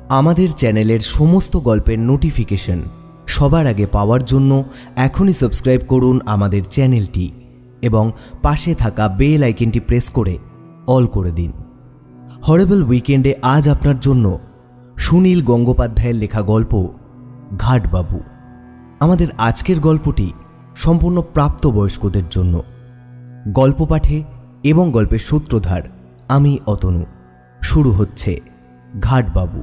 আমাদের চ্যানেলের সমস্ত গল্পের নোটিফিকেশন সবার আগে পাওয়ার জন্য এখনই সাবস্ক্রাইব করুন আমাদের চ্যানেলটি এবং পাশে থাকা বেল আইকনটি প্রেস করে অল করে দিন। হরেবল উইকেন্ডে আজ আপনার জন্য সুনীল গঙ্গোপাধ্যায়ের লেখা গল্প ঘাটবাবু। আমাদের আজকের গল্পটি সম্পূর্ণ প্রাপ্তবয়স্কদের জন্য। গল্প পাঠে এবং গল্পের সূত্রধার আমি অতনু। শুরু হচ্ছে ঘাটবাবু।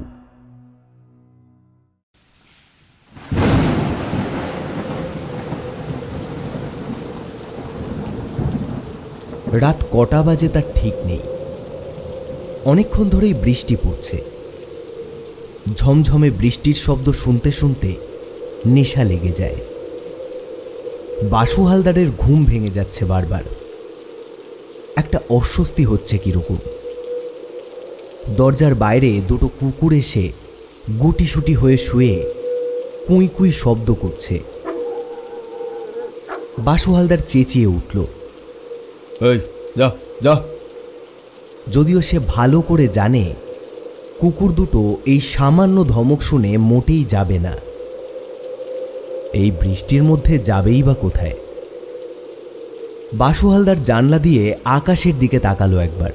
রাত কটা বাজে তার ঠিক নেই। অনেকক্ষণ ধরেই বৃষ্টি পড়ছে। ঝমঝমে বৃষ্টির শব্দ শুনতে শুনতে নেশা লেগে যায়। বাসু হালদারের ঘুম ভেঙে যাচ্ছে বারবার। একটা অস্বস্তি হচ্ছে কিরকম। দরজার বাইরে দুটো কুকুর এসে গুটিসুটি হয়ে শুয়ে কুই কুই শব্দ করছে। বাসু হালদার চেঁচিয়ে উঠল, এই যা যা। যদিও সে ভালো করে জানে কুকুর দুটো এই সামান্য ধমক শুনে মোটেই যাবে না। এই বৃষ্টির মধ্যে যাবেই বা কোথায়? বাসু হালদার জানলা দিয়ে আকাশের দিকে তাকালো একবার।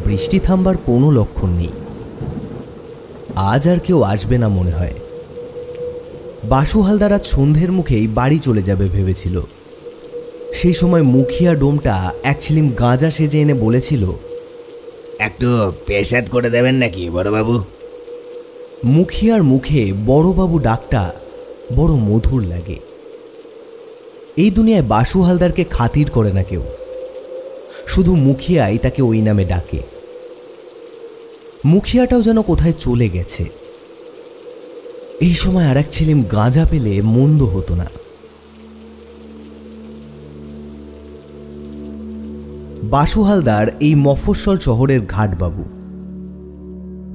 বৃষ্টি থামবার কোনো লক্ষণ নেই। আজ আর কেউ আসবে না মনে হয়। বাসু হালদার আজ সন্ধ্যের মুখেই বাড়ি চলে যাবে ভেবেছিল। সেই সময় মুখিয়া ডোমটা এক ছিলিম গাঁজা সেজে এনে বলেছিল, একটু পেশাদ করে দেবেন নাকি বড়বাবু? মুখিয়ার মুখে বড়বাবু ডাকটা বড় মধুর লাগে। এই দুনিয়ায় বাসু হালদারকে খাতির করে না কেউ, শুধু মুখিয়াই তাকে ওই নামে ডাকে। মুখিয়াটাও যেন কোথায় চলে গেছে। এই সময় আর এক ছিলিম গাঁজা পেলে মন্দ হতো না। বাসু হালদার এই মফস্বল শহরের ঘাটবাবু।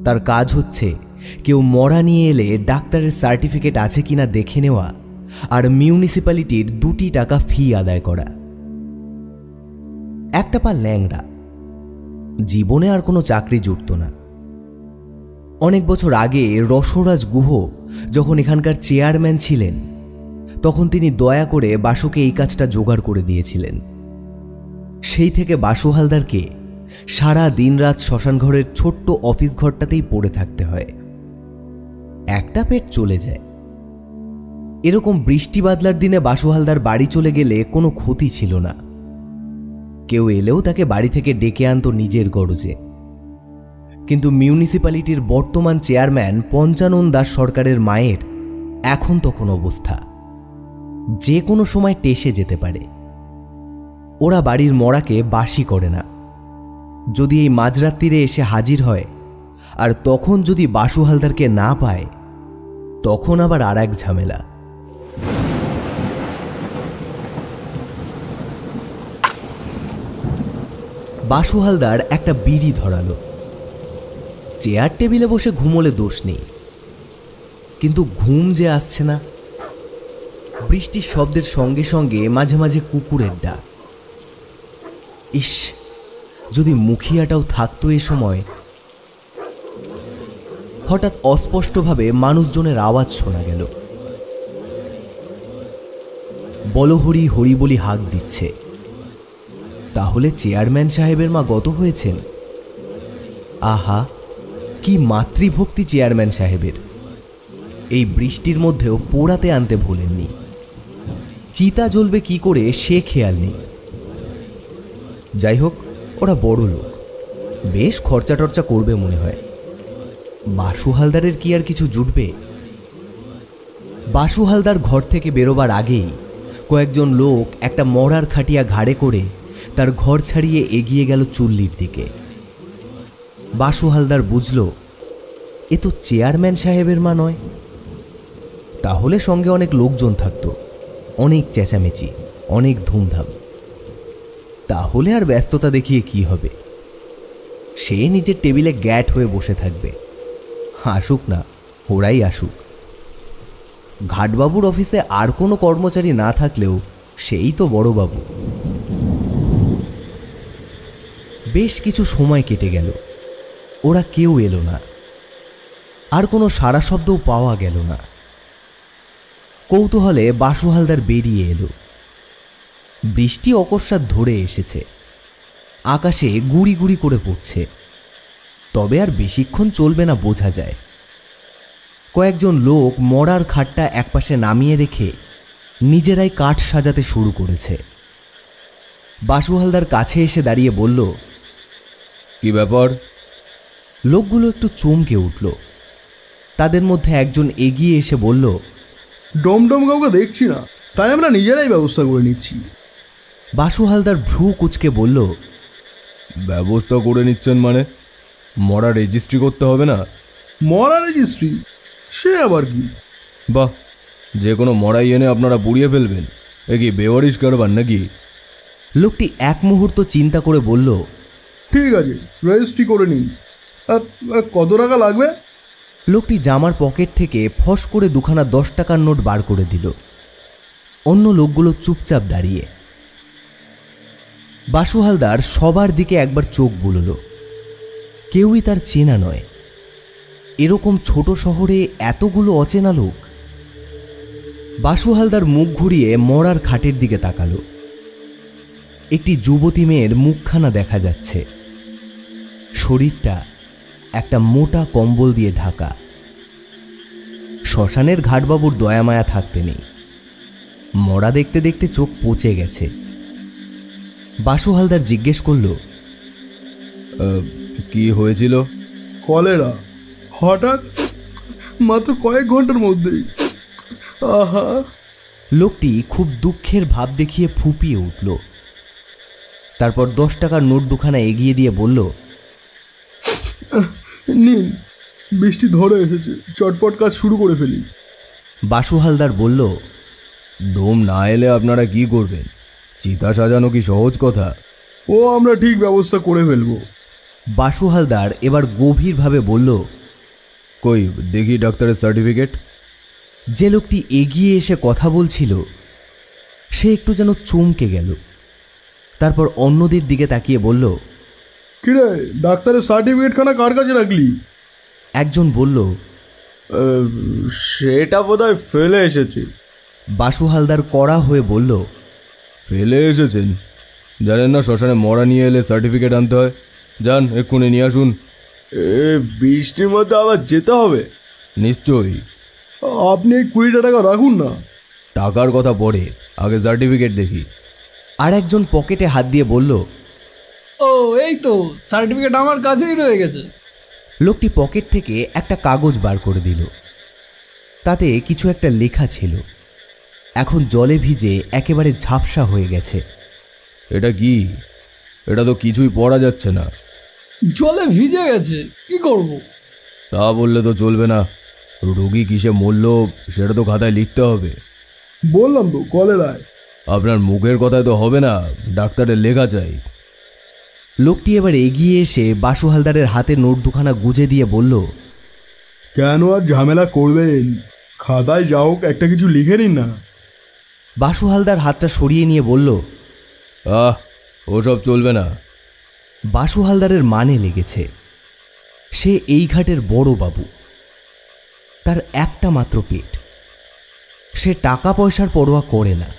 তার কাজ হচ্ছে কেউ মরা নিয়ে এলে ডাক্তারের সার্টিফিকেট আছে কিনা দেখে নেওয়া আর মিউনিসিপ্যালিটির 2 টাকা ফি আদায় করা। একটা পা ল্যাংড়া, জীবনে আর কোনো চাকরি জুটত না। অনেক বছর আগে রসরাজ গুহ যখন এখানকার চেয়ারম্যান ছিলেন, তখন তিনি দয়া করে বাসুকে এই কাজটা জোগাড় করে দিয়েছিলেন। সেই থেকে বাসু হালদারকে সারা দিন রাত শ্মশানঘরের ছোট্ট অফিস ঘরটাতেই পড়ে থাকতে হয়। একটা পেট চলে যায়। এরকম বৃষ্টি বাদলার দিনে বাসু হালদার বাড়ি চলে গেলে কোনো ক্ষতি ছিল না। কেউ এলেও তাকে বাড়ি থেকে ডেকে আনতো নিজের গরজে। কিন্তু মিউনিসিপ্যালিটির বর্তমান চেয়ারম্যান পঞ্চানন দাস সরকারের মায়ের এখন তখন অবস্থা, যে কোনো সময় টেসে যেতে পারে। ওরা বাড়ির মরাকে বাসি করে না। যদি এই মাঝরাত্রিরে এসে হাজির হয় আর তখন যদি বাসু হালদারকে না পায়, তখন আবার আর এক ঝামেলা। বাসু হালদার একটা বিড়ি ধরালো। চেয়ার টেবিলে বসে ঘুমোলে দোষ নেই, কিন্তু ঘুম যে আসছে না। বৃষ্টির শব্দের সঙ্গে সঙ্গে মাঝে মাঝে কুকুরের ডাক। ইস, যদি মুখিয়াটাও থাকতো এ সময়। হঠাৎ অস্পষ্টভাবে মানুষজনের আওয়াজ শোনা গেল। বলহরি হরি বলি হাঁক দিচ্ছে। তাহলে চেয়ারম্যান সাহেবের মা গত হয়েছেন। আহা, কি মাতৃভক্তি চেয়ারম্যান সাহেবের! এই বৃষ্টির মধ্যেও পোড়াতে আনতে ভোলেননি। চিতা জ্বলবে কি করে সে খেয়াল নেই। যাই হোক, ওরা বড় লোক, বেশ খরচা টরচা করবে মনে হয়। বাসু হালদারের কি আর কিছু জুটবে? বাসু হালদার ঘর থেকে বেরোবার আগেই কয়েকজন লোক একটা মরার খাটিয়া ঘাড়ে করে তার ঘর ছাড়িয়ে এগিয়ে গেল চুল্লির দিকে। বাসু হালদার বুঝল, এ তো চেয়ারম্যান সাহেবের মা নয়। তাহলে সঙ্গে অনেক লোকজন থাকত, অনেক চেঁচামেচি, অনেক ধুমধাম। তাহলে আর ব্যস্ততা দেখিয়ে কি হবে? সে নিজের টেবিলে গ্যাট হয়ে বসে থাকবে। আসুক না, ওরাই আসুক। ঘাটবাবুর অফিসে আর কোনো কর্মচারী না থাকলেও সেই তো বড়বাবু। বেশ কিছু সময় কেটে গেল। ওরা কেউ এলো না, আর কোনো সাড়া শব্দও পাওয়া গেল না। কৌতূহলে বাসু হালদার বেরিয়ে এলো। বৃষ্টি অকস্মাৎ ধরে এসেছে, আকাশে গুড়ি গুড়ি করে পড়ছে। তবে আর বেশিক্ষণ চলবে না বোঝা যায়। কয়েকজন লোক মরার খাটটা একপাশে নামিয়ে রেখে নিজেরাই কাঠ সাজাতে শুরু করেছে। বাসু হালদার কাছে এসে দাঁড়িয়ে বলল, কি ব্যাপার? লোকগুলো একটু চমকে উঠল। তাদের মধ্যে একজন এগিয়ে এসে বলল, ডমডম কাউকে দেখছি না, তাই আমরা নিজেরাই ব্যবস্থা করে নিচ্ছি। বাসু হালদার ভ্রু কুঁচকে বলল, ব্যবস্থা করে নিচ্ছেন মানে? মরা রেজিস্ট্রি করতে হবে না? মরা রেজিস্ট্রি? সে আবার কি? বাহ, যে কোনো মরাই এনে আপনারা পুড়িয়ে ফেলবেন? এ কি বেওয়ারিশ কারবার নাকি? লোকটি এক মুহূর্ত চিন্তা করে বলল, ঠিক আছে, রেজিস্ট্রি করে নিন। কত টাকা লাগবে? লোকটি জামার পকেট থেকে ফস করে দুখানা 10 টাকার নোট বার করে দিল। অন্য লোকগুলো চুপচাপ দাঁড়িয়ে। বাসু হালদার সবার দিকে একবার চোখ বুলল। কেউই তার চেনা নয়। এরকম ছোট শহরে এতগুলো অচেনা লোক। বাসু হালদার মুখ ঘুরিয়ে মরার খাটের দিকে তাকালো। একটি যুবতী মেয়ের মুখখানা দেখা যাচ্ছে। শরীরটা একটা মোটা কম্বল দিয়ে ঢাকা। শ্মশানের ঘাটবাবুর দয়ামায়া থাকতে নেই। মরা দেখতে দেখতে চোখ পচে গেছে। বাসু হালদার জিজ্ঞেস করল, কি হয়েছিল? কলেরা, হঠাৎ, মাত্র কয়েক ঘন্টার মধ্যেই। আহা! লোকটি খুব দুঃখের ভাব দেখিয়ে ফুপিয়ে উঠল। তারপর 10 টাকার নোট দুখানা এগিয়ে দিয়ে বলল, নিন, বৃষ্টি ধরে এসেছে, চটপট কাজ শুরু করে ফেলি। বাসু হালদার বলল, ডোম না এলে আপনারা কি করবেন? চিতা সাজানো কি সহজ কথা? ও আমরা ঠিক ব্যবস্থা করে ফেলবো। বাসু হালদার এবার গভীরভাবে বলল, কই দেখি ডাক্তারের সার্টিফিকেট। যে লোকটি এগিয়ে এসে কথা বলছিল সে একটু যেন চমকে গেল। তারপর অন্যদের দিকে তাকিয়ে বলল, কিরে, ডাক্তারের সার্টিফিকেটখানা কার কাছে রাখলি? একজন বলল, সেটা বোধহয় ফেলে এসেছি। বাসু হালদার কড়া হয়ে বলল, ফেলে এসেছেন? জানেন না শ্মশানে মরা নিয়ে এলে সার্টিফিকেট আনতে হয়? যান, এক্ষুনি নিয়ে আসুন। বৃষ্টির মধ্যে আবার যেতে হবে? নিশ্চয়ই। আপনি এই 20 টাকা রাখুন না। টাকার কথা পরে, আগে সার্টিফিকেট দেখি। আর একজন পকেটে হাত দিয়ে বলল, ও এই তো সার্টিফিকেট আমার কাছেই রয়ে গেছে। লোকটি পকেট থেকে একটা কাগজ বার করে দিল। তাতে কিছু একটা লেখা ছিল। এখন জলে ভিজে একেবারে ঝাপসা হয়ে গেছে। এটা কি? এটা তো কিছুই পড়া যাচ্ছে না। জলে ভিজে গেছে, কি করব? তা বললে তো চলবে না। রোগী কিসে মরল সেটা তো খাতায় লিখতে হবে। বললাম তো, কলেরায়। আপনার মুখের কথায় তো হবে না, ডাক্তারের লেখা চাই। লোকটি এবার এগিয়ে এসে বাসু হালদারের হাতে নোট দুখানা গুজে দিয়ে বলল, কেন আর ঝামেলা করবেন? খাতায় যা হোক একটা কিছু লিখে নিন না। বাসু হালদার হাতটা সরিয়ে নিয়ে বলল, ওসব চলবে না। বাসু হালদারের মানে লেগেছে। সে এই ঘাটের বড় বাবু। তার একটা মাত্র পেট। সে টাকা পয়সার পরোয়া করে না।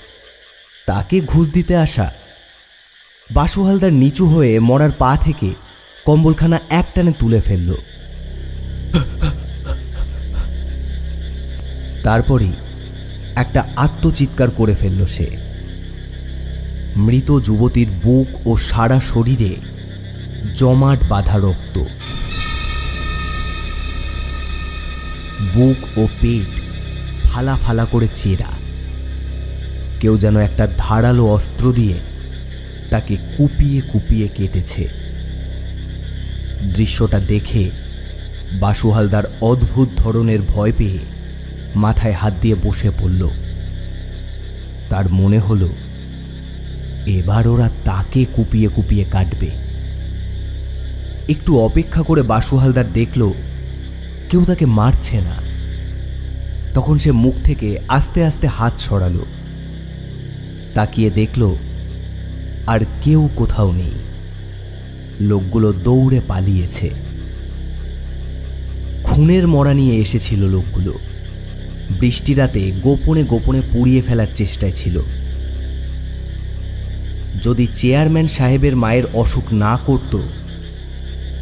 তাকে ঘুষ দিতে আসা। বাসু হালদার নিচু হয়ে মরার পা থেকে কম্বলখানা একটানে তুলে ফেলল। তারপরেই একটা আত্মচিৎকার করে ফেলল সে। মৃত যুবতীর বুক ও সারা শরীরে জমাট বাঁধা রক্ত। বুক ও পেট ফালা ফালা করে চেরা। কেউ যেন একটা ধারালো অস্ত্র দিয়ে তাকে কুপিয়ে কুপিয়ে কেটেছে। দৃশ্যটা দেখে বাসু হালদার অদ্ভুত ধরনের ভয় পেয়ে মাথায় হাত দিয়ে বসে পড়ল। তার মনে হলো এবার ওরা তাকে কুপিয়ে কুপিয়ে কাটবে। একটু অপেক্ষা করে বাসু হালদার দেখল কেউ তাকে মারছে না। তখন সে মুখ থেকে আস্তে আস্তে হাত সরালো। তাকিয়ে দেখল আর কেউ কোথাও নেই। লোকগুলো দৌড়ে পালিয়েছে। খুনের মরা নিয়ে এসেছিল লোকগুলো। বৃষ্টি রাতে গোপনে গোপনে পুড়িয়ে ফেলার চেষ্টায় ছিল। যদি চেয়ারম্যান সাহেবের মায়ের অসুখ না করত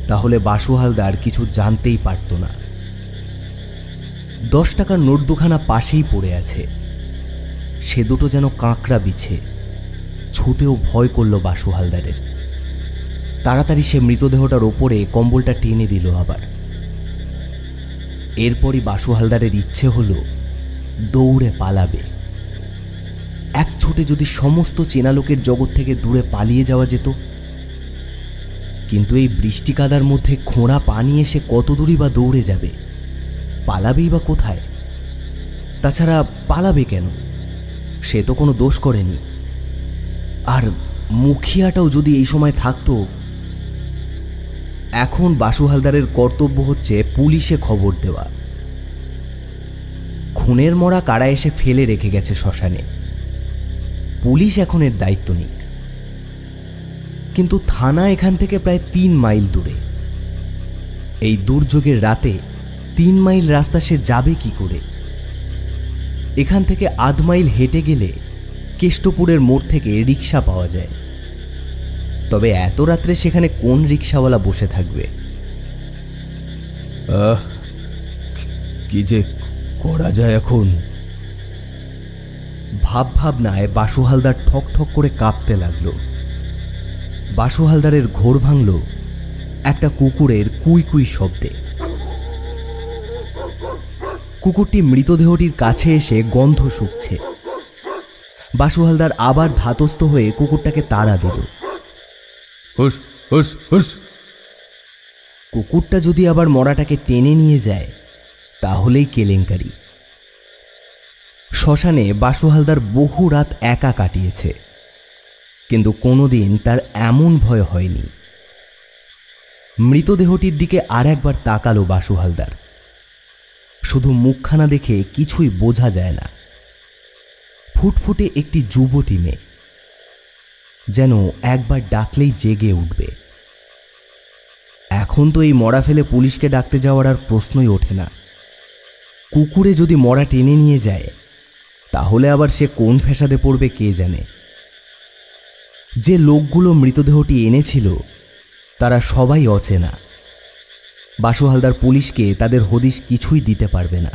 তাহলে বাসু হালদার কিছু জানতেই পারত না। 10 টাকার নোট দুখানা পাশেই পড়ে আছে, সে দুটো যেন কাঁকড়া বিছে। ছুতেও ভয় করল বাসু হালদারের। তাড়াতাড়ি সে মৃতদেহটার ওপরে কম্বলটা টেনে দিল আবার। এরপরই বাসু হালদারের ইচ্ছে হলো দৌড়ে পালাবে। এক ছোটে যদি সমস্ত চেনা লোকের জগৎ থেকে দূরে পালিয়ে যাওয়া যেত, কিন্তু এই বৃষ্টি কাদার মধ্যে খোঁড়া পা নিয়ে সে কত দূরই বা দৌড়ে যাবে? পালাবেই বা কোথায়? তাছাড়া পালাবে কেন? সে তো কোনো দোষ করেনি। আর মুখিয়াটাও যদি এই সময় থাকতো। এখন বাসু হালদারের কর্তব্য হচ্ছে পুলিশে খবর দেওয়া। খুনের মরা কারা এসে ফেলে রেখে গেছে শ্মশানে, পুলিশ এখন এর দায়িত্ব নিক। কিন্তু থানা এখান থেকে প্রায় 3 মাইল দূরে। এই দুর্যোগের রাতে 3 মাইল রাস্তা সে যাবে কি করে? এখান থেকে আধ মাইল হেঁটে গেলে কেষ্টপুরের মোড় থেকে রিক্সা পাওয়া যায়। তবে এত রাত্রে সেখানে কোন রিক্সাওয়ালা বসে থাকবে? কি যে করা যায় এখন? ভাবনায় বাসু হালদার ঠক ঠক করে কাঁপতে লাগলো। বাসু হালদারের ঘোর ভাঙল একটা কুকুরের কুই কুই শব্দে। কুকুরটি মৃতদেহটির কাছে এসে গন্ধ শুকছে। বাসু হালদার আবার ধাতস্থ হয়ে কুকুরটাকে তাড়া দিল। হুস হুস হুস। কুকুরটা যদি আবার মরাটাকে টেনে নিয়ে যায় তাহলেই কেলেঙ্কারি। শ্মশানে বাসু হালদার বহু রাত একা কাটিয়েছে, কিন্তু কোনোদিন তার এমন ভয় হয়নি। মৃতদেহটির দিকে আর একবার তাকালো বাসু হালদার। শুধু মুখখানা দেখে কিছুই বোঝা যায় না। ফুটফুটে একটি যুবতী মেয়ে, যেন একবার ডাকলেই জেগে উঠবে। এখন তো এই মরা ফেলে পুলিশকে ডাকতে যাওয়ার আর প্রশ্নই ওঠে না। কুকুরে যদি মরা টেনে নিয়ে যায় তাহলে আবার সে কোন ফ্যাসাদে পড়বে কে জানে। যে লোকগুলো মৃতদেহটি এনেছিল তারা সবাই অচেনা। বাসু হালদার পুলিশকে তাদের হদিশ কিছুই দিতে পারবে না।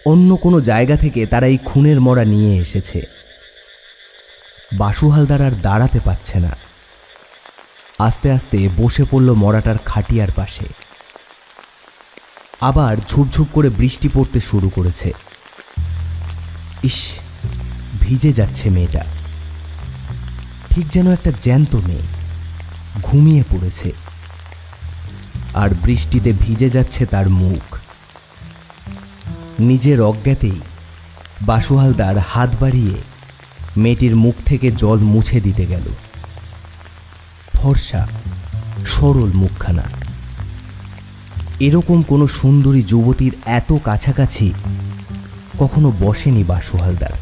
অন্য কোনো জায়গা থেকে তারা এই খুনের মরা নিয়ে এসেছে। বাসু হালদার আর দাঁড়াতে পারছে না। আস্তে আস্তে বসে পড়ল মরাটার খাটিয়ার পাশে। আবার ঝুপঝুপ করে বৃষ্টি পড়তে শুরু করেছে। ইস, ভিজে যাচ্ছে মেয়েটা, ঠিক যেন একটা জ্যান্ত মেয়ে। ঘুমিয়ে পড়েছে, আর বৃষ্টিতে ভিজে যাচ্ছে তার মুখ। নিজের অজ্ঞাতেই বাসু হালদার হাত বাড়িয়ে মেয়েটির মুখ থেকে জল মুছে দিতে গেল। ফর্সা সরল মুখখানা। এরকম কোনো সুন্দরী যুবতীর এত কাছাকাছি কখনো বসেনি বাসু হালদার।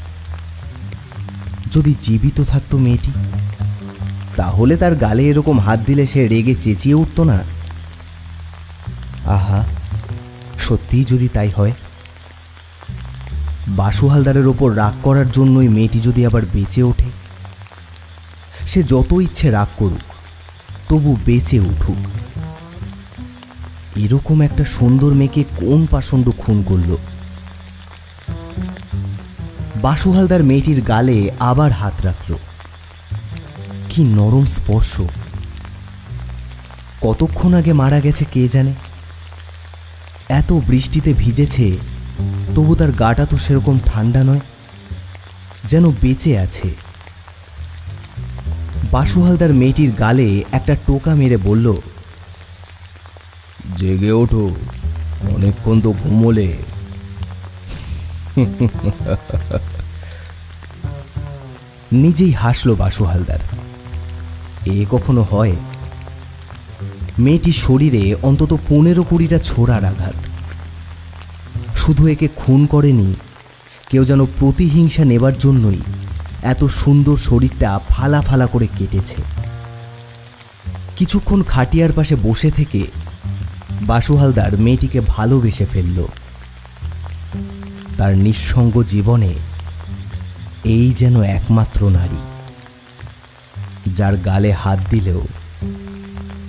যদি জীবিত থাকতো মেয়েটি, তাহলে তার গালে এরকম হাত দিলে সে রেগে চেঁচিয়ে উঠত না? আহা, সত্যিই যদি তাই হয়। বাসু হালদারের ওপর রাগ করার জন্যই মেয়েটি যদি আবার বেঁচে ওঠে। সে যত ইচ্ছে রাগ করুক, তবু বেঁচে উঠুক। এরকম একটা সুন্দর মেয়েকে কোন পাষণ্ড খুন করল? বাসু হালদার মেয়েটির গালে আবার হাত রাখল। কি নরম স্পর্শ! কতক্ষণ আগে মারা গেছে কে জানে। এত বৃষ্টিতে ভিজেছে, তবু তার গাটা তো সেরকম ঠান্ডা নয়, যেন বেঁচে আছে। বাসু হালদার মেয়েটির গালে একটা টোকা মেরে বলল, জেগে ওঠো, অনেকক্ষণ তো ঘুমোলে। নিজেই হাসল বাসু হালদার। এ কখনো হয়? মেয়েটির শরীরে অন্তত 15-20টা ছোড়ার আঘাত। শুধু একে খুন করেনি, কেউ যেন প্রতিহিংসা নেবার জন্যই এত সুন্দর শরীরটা ফালা ফালা করে কেটেছে। কিছুক্ষণ খাটিয়ার পাশে বসে থেকে বাসু হালদার মেয়েটিকে ভালোবেসে ফেলল। তার নিঃসঙ্গ জীবনে এই যেন একমাত্র নারী, যার গালে হাত দিলেও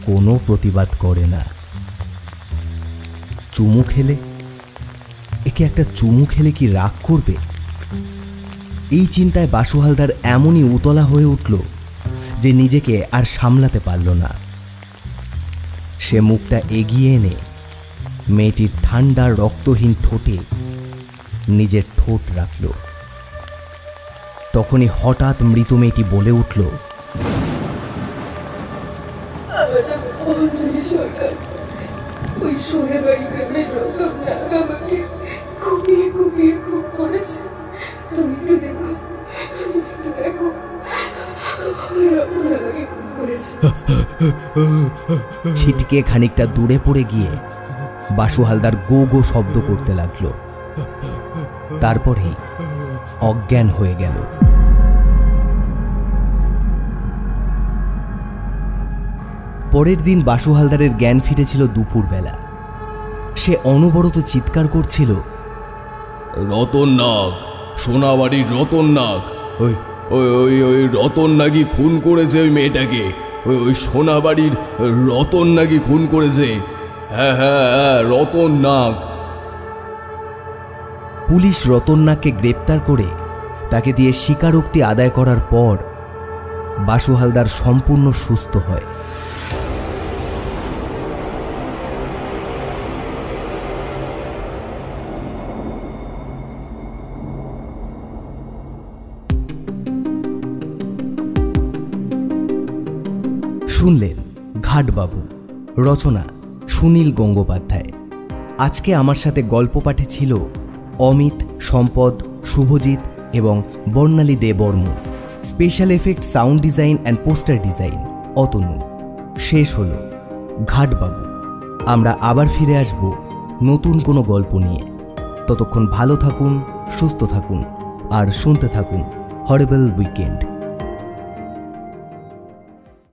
কোনো প্রতিবাদ করে না। চুমু খেলে, একে একটা চুমু খেলে কি রাগ করবে? এই চিন্তায় বাসু হালদার এমনই উতলা হয়ে উঠল যে নিজেকে আর সামলাতে পারল না। সে মুখটা এগিয়ে এনে মেয়েটির ঠান্ডা রক্তহীন ঠোঁটে নিজের ঠোঁট রাখল। তখনই হঠাৎ মৃত মেয়েটি বলে উঠল, ওই সোনা বাড়ি গ্রামের রতন নাগ আমাকে ঘুমিয়ে ঘুমিয়ে খুব করেছে। তুমি একটু দেখো, দেখো রতন আমাকে খুব করেছে। ছিটকে খানিকটা দূরে পড়ে গিয়ে বাসু হালদার গো গো শব্দ করতে লাগলো। তারপরেই অজ্ঞান হয়ে গেল। পরের দিন বাসু হালদারের জ্ঞান ফিরেছিল দুপুরবেলা। সে অনবরত চিৎকার করছিল, রতন নাগ, সোনাবাড়ির রতন নাগ, ওই ওই ওই ওই রতন নাগই খুন করেছে ওই মেয়েটাকে। ওই ওই সোনাবাড়ির রতন নাগই খুন করেছে। হ্যাঁ হ্যাঁ হ্যাঁ, রতন নাগ। পুলিশ রতন নাগকে গ্রেপ্তার করে তাকে দিয়ে স্বীকারোক্তি আদায় করার পর বাসু হালদার সম্পূর্ণ সুস্থ হয়। শুনলেন ঘাটবাবু, রচনা সুনীল গঙ্গোপাধ্যায়। আজকে আমার সাথে গল্প পাঠে ছিল অমিত, সম্পদ, শুভজিৎ এবং Barnali De Barman. Special effect, sound design and poster design Atanu. শেষ হলো ঘাটবাবু। আমরা আবার ফিরে আসব নতুন কোনো গল্প নিয়ে। ততক্ষণ ভালো থাকুন, সুস্থ থাকুন আর শুনতে থাকুন হরিবল উইকেন্ড।